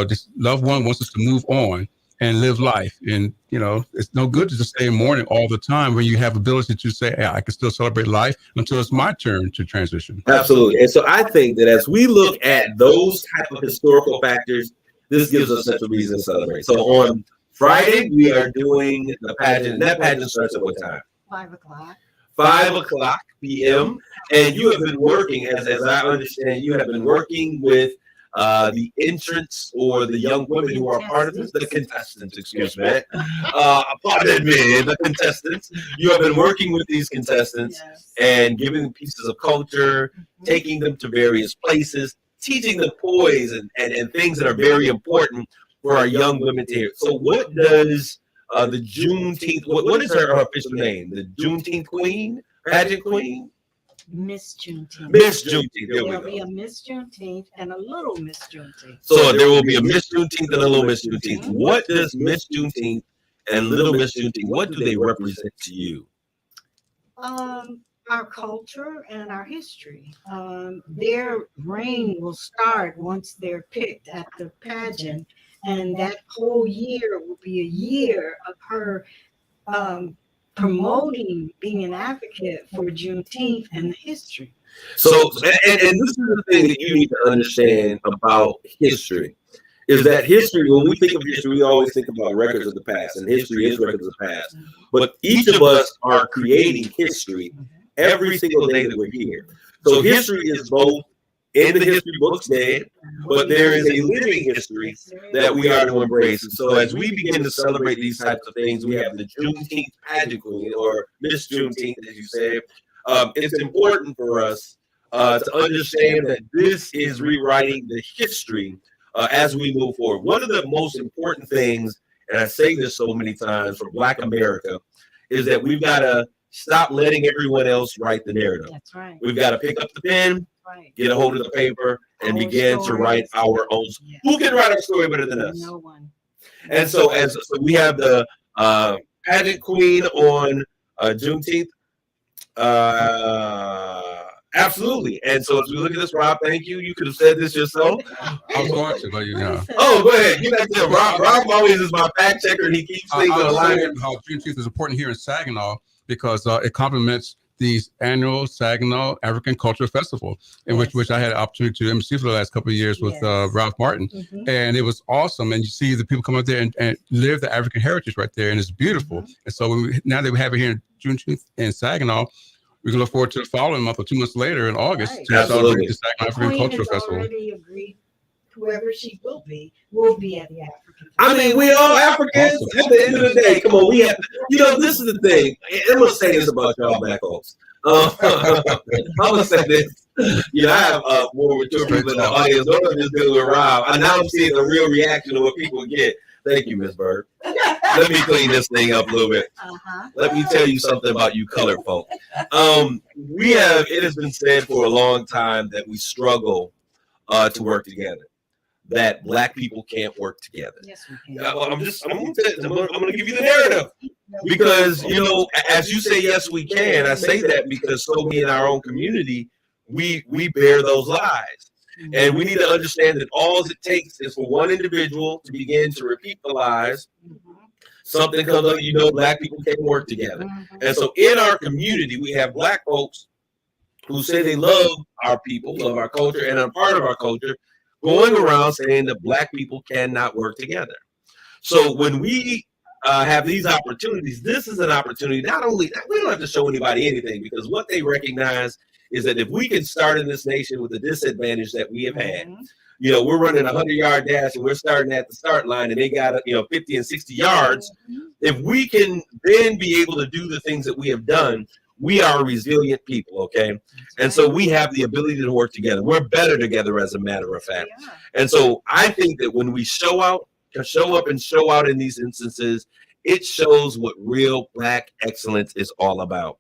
this loved one wants us to move on and live life. And, it's no good to just stay in mourning all the time when you have ability to say, hey, I can still celebrate life until it's my turn to transition. Absolutely. And so I think that as we look at those type of historical factors, this gives us such a reason to celebrate. So on Friday, we are doing the pageant. And that pageant starts at what time? 5 o'clock. 5:00 p.m. And you have been working, as I understand, you have been working with the entrants or the young women who are part of this, the contestants, excuse me. Pardon me, the contestants. You have been working with these contestants and giving them pieces of culture, taking them to various places, teaching them poise and things that are very important for our young women to hear. So what does the Juneteenth, what is her official name? The Juneteenth Queen? Pageant Queen? Miss Juneteenth. Miss Juneteenth. There we There'll go. be a Miss Juneteenth and a little Miss Juneteenth. So there will be a Miss Juneteenth and a little Miss Juneteenth. What does Miss Juneteenth and little Miss Juneteenth, what do they represent to you? Our culture and our history. Their reign will start once they're picked at the pageant, And that whole year will be a year of her promoting being an advocate for Juneteenth and the history. So, and this is the thing that you need to understand about history, is that history, when we think of history, we always think about records of the past, and history is records of the past. But each of us are creating history every single day that we're here. So history is both in the history books, dead, but there is a living history that we are to embrace. And so as we begin to celebrate these types of things, we have the Juneteenth pageant queen, or Miss Juneteenth, as you say. It's important for us to understand that this is rewriting the history as we move forward. One of the most important things, and I say this so many times for Black America, is that we've got to stop letting everyone else write the narrative. That's right. We've got to pick up the pen, Right. get a hold of the paper, and begin to write our own. Yeah. Who can write our story better than us? No one. And so, we have the pageant queen on Juneteenth. Absolutely. And so as we look at this, Rob, thank you. You could have said this yourself. I was going to, but you know. Oh, go ahead. You got to. Rob always is my fact checker, and he keeps things I on was line. saying how Juneteenth is important here in Saginaw because it complements the annual Saginaw African Cultural Festival, in which I had an opportunity to MC for the last couple of years with Ralph Martin. And it was awesome. And you see the people come up there and live the African heritage right there, and it's beautiful. And so now that we have it here in Juneteenth in Saginaw, we can look forward to the following month or 2 months later in August to celebrate the Saginaw African Cultural Festival. Already agreed, whoever she will be at the African. I mean, we all Africans. Awesome. At the end of the day, come on, we have to, this is the thing. I'm going to say this about y'all Black folks. I'm going to say this. I have more mature people in the audience. Don't just deal with Rob. Now I'm seeing the real reaction of what people get. Thank you, Ms. Bird. Let me clean this thing up a little bit. Let me tell you something about you colored folk. It has been said for a long time that we struggle to work together, that Black people can't work together. Yes, we can. I'm going to give you the narrative because, as you say, yes, we can. I say that because so many in our own community, we bear those lies. And we need to understand that all it takes is for one individual to begin to repeat the lies. Something comes up, Black people can't work together. And so in our community, we have Black folks who say they love our people, love our culture, and are part of our culture, going around saying that Black people cannot work together. So when we have these opportunities, this is an opportunity. Not only, we don't have to show anybody anything, because what they recognize is that if we can start in this nation with the disadvantage that we have had, we're running a 100-yard dash and we're starting at the start line and they got 50 and 60 yards. If we can then be able to do the things that we have done, we are resilient people, okay? And so we have the ability to work together. We're better together, as a matter of fact. And so I think that when we show up in these instances, it shows what real Black excellence is all about.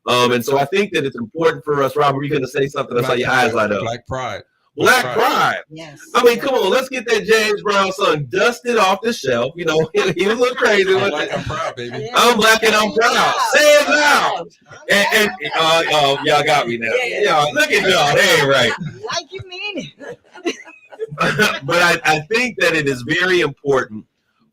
And so I think that it's important for us. Rob, were you going to say something? I saw your eyes light up. Black pride. Black pride. Yes. I mean, come on, let's get that James Brown song dusted off the shelf. He was a little crazy. I'm Black, I'm proud, baby. I'm Black and I'm proud. Say it loud. And y'all got me now. Y'all, look at y'all. They ain't right. Like you mean it. But I think that it is very important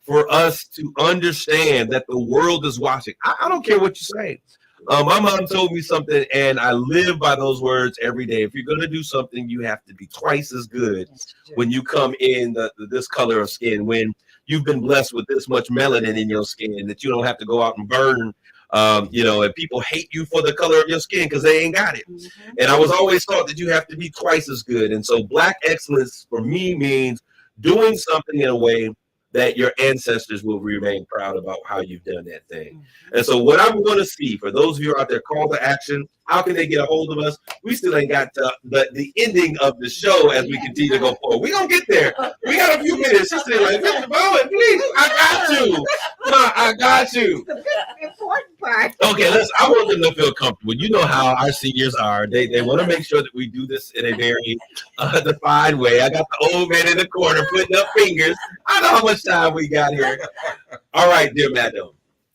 for us to understand that the world is watching. I don't care what you say. My mom told me something, and I live by those words every day. If you're going to do something, you have to be twice as good when you come in this color of skin, when you've been blessed with this much melanin in your skin, that you don't have to go out and burn, and people hate you for the color of your skin because they ain't got it. And I was always taught that you have to be twice as good. And so Black excellence for me means doing something in a way that your ancestors will remain proud about how you've done that thing. And so what I'm going to see, for those of you out there, call to action, how can they get a hold of us? We still ain't got the ending of the show as we continue to go forward. We're going to get there. We got a few minutes. She's saying, like, Mr. Bowen, please, I got you. I got you. The important part. Okay, I want them to feel comfortable. You know how our seniors are. They want to make sure that we do this in a very defined way. I got the old man in the corner putting up fingers. I know how much time we got here. All right, dear Madam.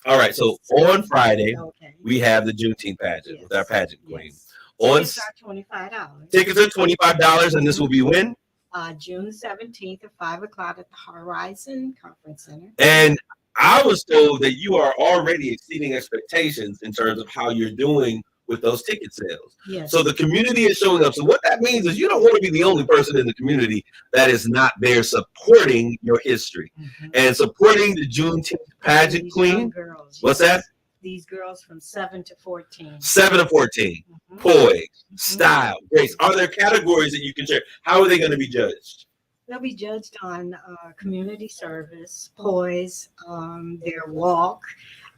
All right, so on Friday, we have the Juneteenth pageant with our pageant queen. Tickets are $25. Tickets are $25, and this will be when? June 17th at 5 o'clock at the Horizon Conference Center. And I was told that you are already exceeding expectations in terms of how you're doing with those ticket sales. Yes. So the community is showing up. So what that means is you don't want to be the only person in the community that is not there supporting your history and supporting the Juneteenth pageant These queen. young girls. What's that? These girls from 7 to 14. 7 to 14. Poise, style, grace. Are there categories that you can share? How are they going to be judged? They'll be judged on community service, poise, their walk.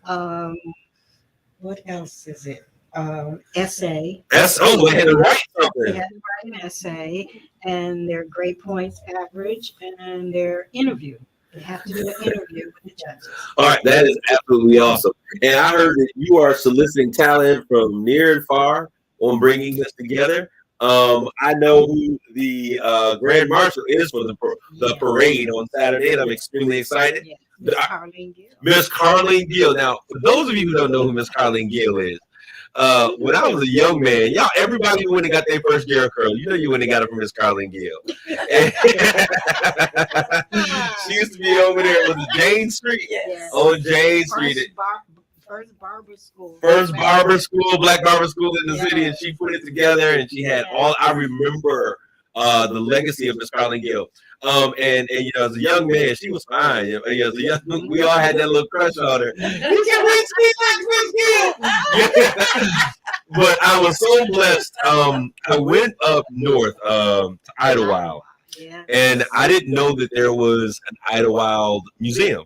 What else is it? Essay. Oh, they had to write They something. had to write an essay, and their grade points average, and their interview. They have to do an interview with the judges. All right, that is absolutely awesome. And I heard that you are soliciting talent from near and far on bringing this together. I know who the Grand Marshal is for the parade on Saturday, and I'm extremely excited. Yeah. Miss Carlene Gill. Miss Carlene Gill. Now, for those of you who don't know who Miss Carlene Gill is, when I was a young man, everybody who went and got their first Jerry curl, you went and got it from Miss Carlene Gill. She used to be over there on Jane Street. Yes. On Jane Street. First barber school. First barber school, black barber school in the city, and she put it together, and she had all. I remember the legacy of Miss Carlene Gill. And as a young man, she was fine. We all had that little crush on her. You can't wait to be like Miss Gill. But I was so blessed. I went up north to Idlewild, and I didn't know that there was an Idlewild museum.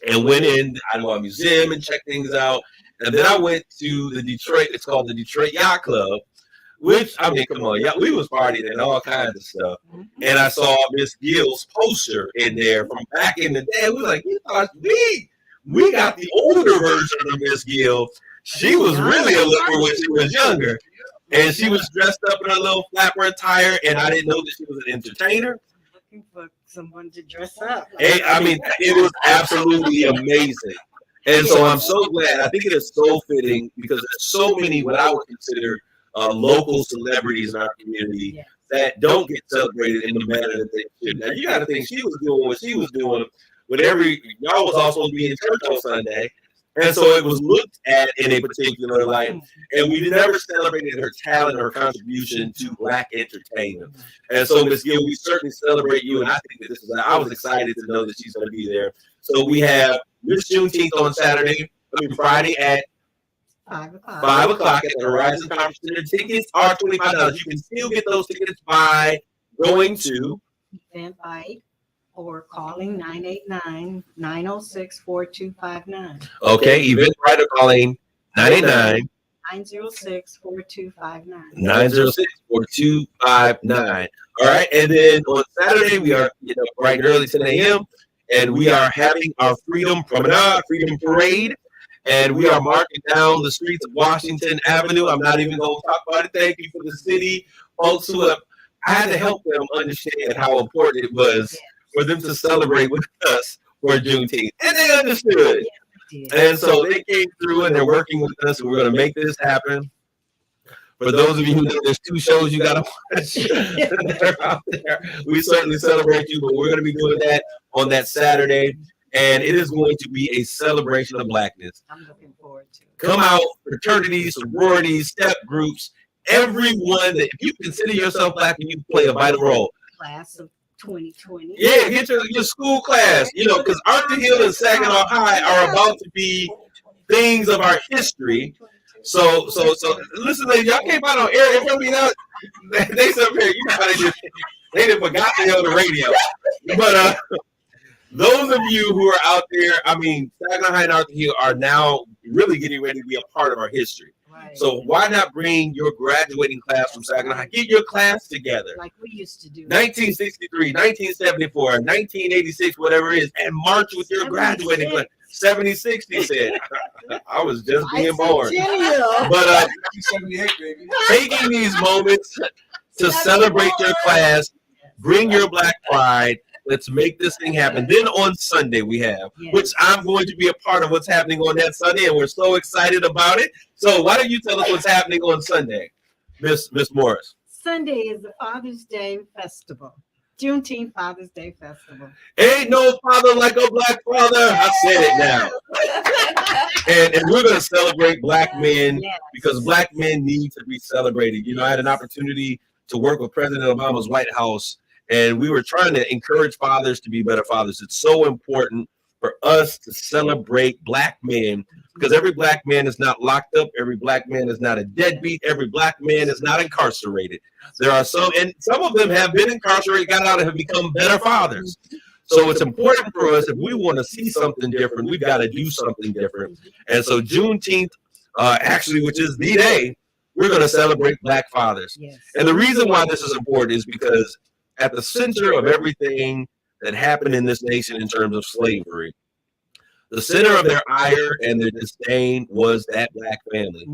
And went in the Idlewild Museum and checked things out. And then I went to the Detroit. It's called the Detroit Yacht Club. Which, I mean, come on, we was partying and all kinds of stuff. And I saw Miss Gill's poster in there from back in the day. We was like, we got the older version of Miss Gill. She was really a looker when she was younger. And she was dressed up in her little flapper attire, and I didn't know that she was an entertainer. Looking for someone to dress up. And, I mean, it was absolutely amazing. And so I'm so glad. I think it is so fitting because there's so many what I would consider local celebrities in our community that don't get celebrated in the manner that they should. Now, you got to think she was doing what she was doing whenever y'all was also be in church on Sunday. And so it was looked at in a particular light. And we never celebrated her talent or her contribution to Black entertainment. And so, Ms. Gill, we certainly celebrate you. And I think that this is, I was excited to know that she's going to be there. So we have Miss Juneteenth on Friday at 5 o'clock. 5 o'clock at the Horizon Conference Center. Tickets are $25. You can still get those tickets by going to Eventbrite or calling 989-906-4259. Okay, Eventbrite or calling 989 906-4259. 906-4259. All right, and then on Saturday we are getting up bright and early, 10 a.m. and we are having our Freedom Promenade, Freedom Parade. And we are marching down the streets of Washington Avenue. I'm not even going to talk about it. Thank you for the city folks who have. I had to help them understand how important it was for them to celebrate with us for Juneteenth, and they understood. And so they came through, and they're working with us. And we're going to make this happen. For those of you who know there's 2 shows you got to watch that are out there, we certainly celebrate you. But we're going to be doing that on that Saturday. And it is going to be a celebration of Blackness. I'm looking forward to it. Come out, fraternities, sororities, step groups, everyone that, if you consider yourself Black, and you play a vital role. Class of 2020. Yeah, get your school class, because Arthur Hill and Saginaw High are about to be things of our history. So listen, ladies, y'all can't find on air in front of me now. They said, they didn't forgot to on the radio. But those of you who are out there, I mean, Saginaw High and Arthur Hill are now really getting ready to be a part of our history. Right. So why not bring your graduating class from Saginaw High? Get your class together. Like we used to do. 1963, 1974, 1986, whatever it is, and march with your graduating class. 76, he said. I was just being born. But 78, baby. taking these moments to celebrate your class, bring your Black pride. Let's make this thing happen. Then on Sunday we have, which I'm going to be a part of what's happening on that Sunday, and we're so excited about it. So why don't you tell us what's happening on Sunday, Miss Morris? Sunday is the Father's Day Festival. Juneteenth Father's Day Festival. Ain't no father like a black father. I said it now. And we're going to celebrate black men because black men need to be celebrated. You know, I had an opportunity to work with President Obama's White House, and we were trying to encourage fathers to be better fathers. It's so important for us to celebrate black men because every black man is not locked up. Every black man is not a deadbeat. Every black man is not incarcerated. There are some, and some of them have been incarcerated, got out, and have become better fathers. So it's important for us, if we want to see something different, we've got to do something different. And so Juneteenth, actually, which is the day, we're going to celebrate black fathers. Yes. And the reason why this is important is because at the center of everything that happened in this nation in terms of slavery, the center of their ire and their disdain was that black family.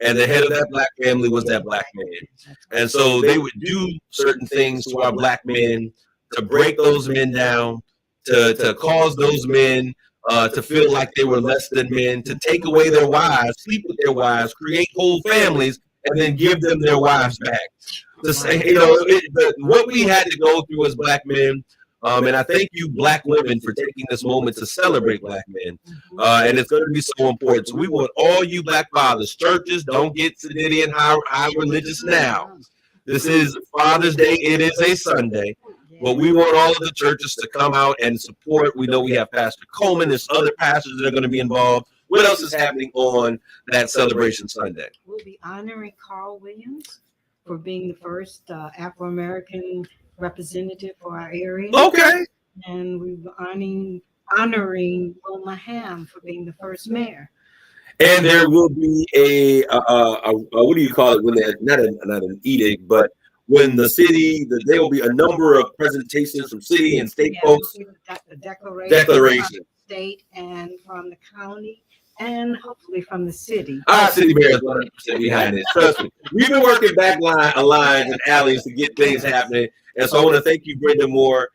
And the head of that black family was that black man. And so they would do certain things to our black men to break those men down, to cause those men to feel like they were less than men, to take away their wives, sleep with their wives, create whole families, and then give them their wives back. To say, you know, what we had to go through as black men. And I thank you, black women, for taking this moment to celebrate black men. And it's going to be so important. So we want all you black fathers, churches, don't get sedity and high religious now. This is Father's Day. It is a Sunday. But we want all of the churches to come out and support. We know we have Pastor Coleman. There's other pastors that are going to be involved. What else is happening on that celebration Sunday? We'll be honoring Carl Williams for being the first Afro-American representative for our area. Okay. And we'll be honoring Wilma Ham for being the first mayor. And there will be a what do you call it when they not an edict, but when the city, there will be a number of presentations from city and state folks. A declaration. State and from the county and hopefully from the city. Our city mayor is 100% behind it. Trust me. We've been working back lines and alleys to get things happening. And so I want to thank you, Brenda Moore,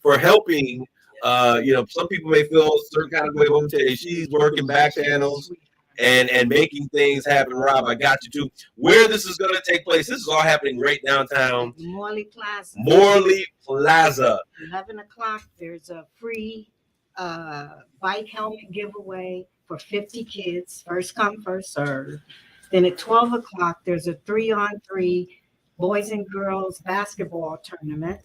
for helping. You know, some people may feel a certain kind of way, but I'm telling you, she's working back channels and making things happen. Rob, I got you too. Where this is going to take place, this is all happening right downtown. Morley Plaza. 11 o'clock, there's a free bike helmet giveaway for 50 kids. First come, first serve. Then at 12 o'clock, there's a 3-on-3 boys and girls basketball tournament.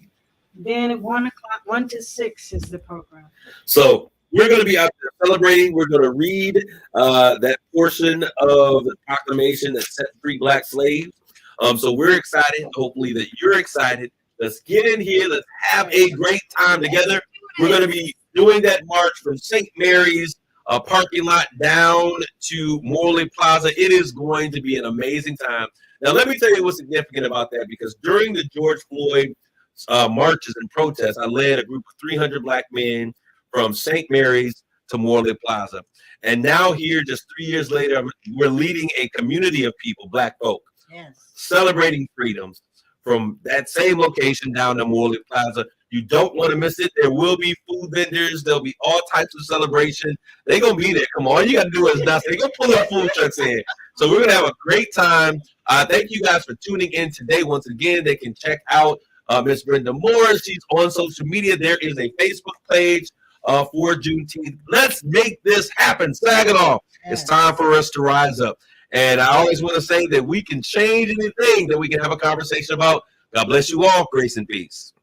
Then at 1 o'clock, 1 to 6 is the program. So we're going to be out there celebrating. We're going to read that portion of the proclamation that set free black slaves. So we're excited. Hopefully that you're excited. Let's get in here. Let's have a great time together. We're going to be doing that march from St. Mary's parking lot down to Morley Plaza. It is going to be an amazing time. Now, let me tell you what's significant about that, because during the George Floyd marches and protests, I led a group of 300 black men from St. Mary's to Morley Plaza. And now here, just 3 years later, we're leading a community of people, black folk, celebrating freedoms from that same location down to Morley Plaza. You don't want to miss it. There will be food vendors. There'll be all types of celebration. They're going to be there. Come on. All you got to do is nothing. They're going to pull their food trucks in. So we're going to have a great time. Thank you guys for tuning in today. Once again, they can check out Miss Brenda Moore. She's on social media. There is a Facebook page for Juneteenth. Let's make this happen. Saginaw. It's time for us to rise up. And I always want to say that we can change anything that we can have a conversation about. God bless you all. Grace and peace.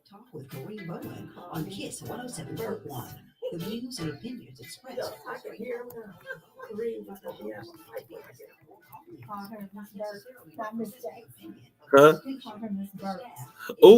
Talk with Kareem Bowen on KISS 107.1. The views and opinions expressed. I can hear Kareem. Huh? Oh.